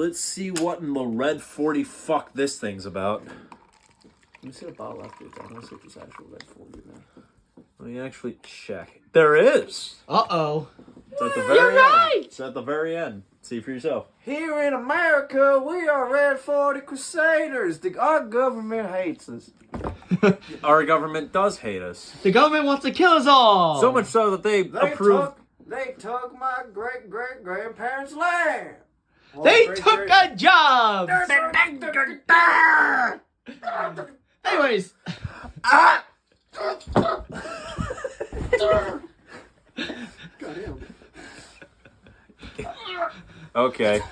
Let's see what in the red 40 fuck this thing's about. Let me see the bottle afterwards. I want to see if there's actual red 40 in there. Let me actually check. There is. Uh-oh. It's at the very end. Right. It's at the very end. See for yourself. Here in America, we are Red 40 Crusaders. Our government hates us. Our government does hate us. The government wants to kill us all. So much so that they approve. They took my great-great-grandparents' land. They took a job. Anyways. Goddamn. Okay.